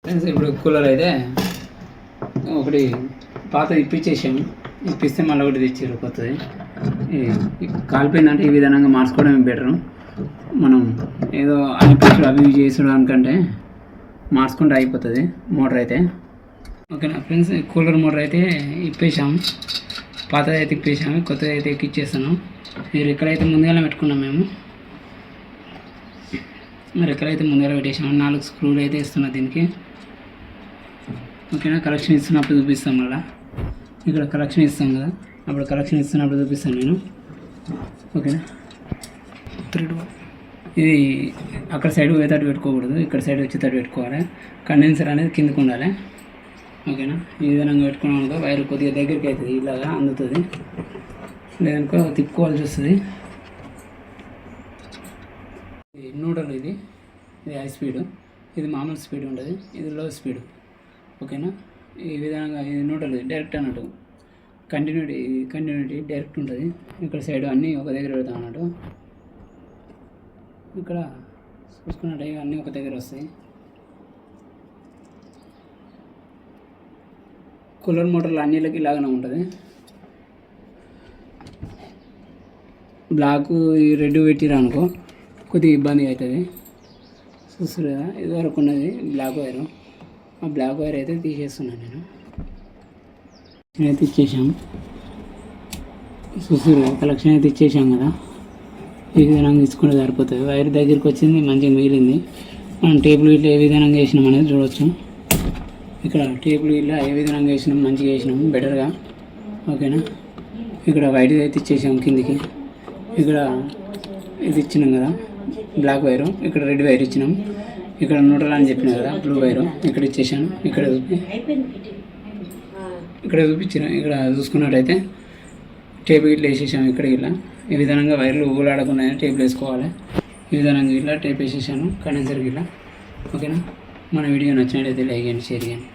Friends ఇప్పుడు cooler అయితే ఒకటి పాత ఇప్పించేసాము. ఇప్పిస్తే మళ్ళీ ఒకటి తెచ్చారు కొత్తది. కాలిపోయిందంటే ఈ విధంగా మార్చుకోవడం బెటరు. మనం ఏదో అనిపించడం అవి చేసుడు అనుకంటే మార్చుకుంటే అయిపోతుంది మోటార్ అయితే. ఓకేనా ఫ్రెండ్స్, కూలర్ మోటార్ అయితే ఇప్పేసాము. పాతది అయితే ఇప్పేసాము, కొత్తది అయితే ఎక్కిచ్చేస్తాను. మీరు ఎక్కడైతే ముందుగానే పెట్టుకున్నాం మేము, మరి ఎక్కడైతే ముందుగా పెట్టేసాము. 4 స్క్రూలు అయితే ఇస్తున్నా దీనికి. ఓకేనా, కలెక్షన్ ఇస్తున్నప్పుడు చూపిస్తాం. మళ్ళీ ఇక్కడ కలెక్షన్ ఇస్తాం కదా, అప్పుడు కలెక్షన్ ఇస్తున్నప్పుడు చూపిస్తాను నేను. ఓకేనా, ఇది అక్కడ సైడ్ పోయేటట్టు పెట్టుకోకూడదు, ఇక్కడ సైడ్ వచ్చేటట్టు పెట్టుకోవాలి. కండెన్సర్ అనేది కిందకు ఉండాలి. ఓకేనా, ఈ విధంగా పెట్టుకున్నాం అనుకో వైర్ కొద్దిగా దగ్గరికి అవుతుంది, ఇలాగా అందుతుంది. లేదనుకో తిప్పుకోవాల్సి వస్తుంది. ఇది న్యూట్రల్, ఇది హై స్పీడు, ఇది మామూలు స్పీడ్ ఉంటుంది, ఇది లో స్పీడు. ఓకేనా, ఈ విధంగా ఇది న్యూట్రల్, డైరెక్ట్ అన్నట్టు కంటిన్యూటీ డైరెక్ట్ ఉంటుంది. ఇక్కడ సైడ్ అన్నీ ఒక దగ్గర పెడతాం అన్నట్టు. ఇక్కడ చూసుకున్నట్టు అన్నీ ఒక దగ్గర వస్తాయి. కూలర్ మోటార్లు అన్నిళ్ళకి ఇలాగనే ఉంటుంది. బ్లాక్ రెడ్ పెట్టిరా అనుకో కొద్దిగా ఇబ్బంది అవుతుంది. చూస్తారు కదా, ఇదివరకు ఉన్నది బ్లాక్ వైరు. ఆ బ్లాక్ వైర్ అయితే తీసేస్తున్నాను నేనైతే ఇచ్చేసాము. చూస్తారు కదా, కలెక్షన్ అయితే ఇచ్చేసాం కదా. ఈ విధంగా తీసుకుంటే సరిపోతుంది. వైర్ దగ్గరికి వచ్చింది, మంచిగా మిగిలింది. మనం టేబుల్ ఇట్లా ఏ విధంగా వేసినాం అనేది చూడవచ్చు. ఇక్కడ టేబుల్ ఇట్లా ఏ విధంగా వేసినాం, మంచిగా వేసినాం బెటర్గా. ఓకేనా, ఇక్కడ వైట్ అయితే ఇచ్చేసాం కిందికి. ఇక్కడ ఇది ఇచ్చినాం కదా బ్లాక్ వైరు, ఇక్కడ రెడ్ వైర్ ఇచ్చినాం. ఇక్కడ న్యూట్రల్ అని చెప్పినా కదా బ్లూ వైరు ఇక్కడ ఇచ్చేసాను. ఇక్కడ చూపించిన ఇక్కడ చూసుకున్నట్టయితే టేబుల్ ఇట్లా వేసేసాము. ఇక్కడ ఇలా ఈ విధంగా వైర్లు ఊగులాడకుండా టేబుల్ వేసుకోవాలి. ఈ విధంగా ఇట్లా టేప్ వేసేసాను కండెన్సర్కి ఇలా. ఓకేనా, మన వీడియో నచ్చినట్టయితే లైక్ చేయండి, షేర్ చేయండి.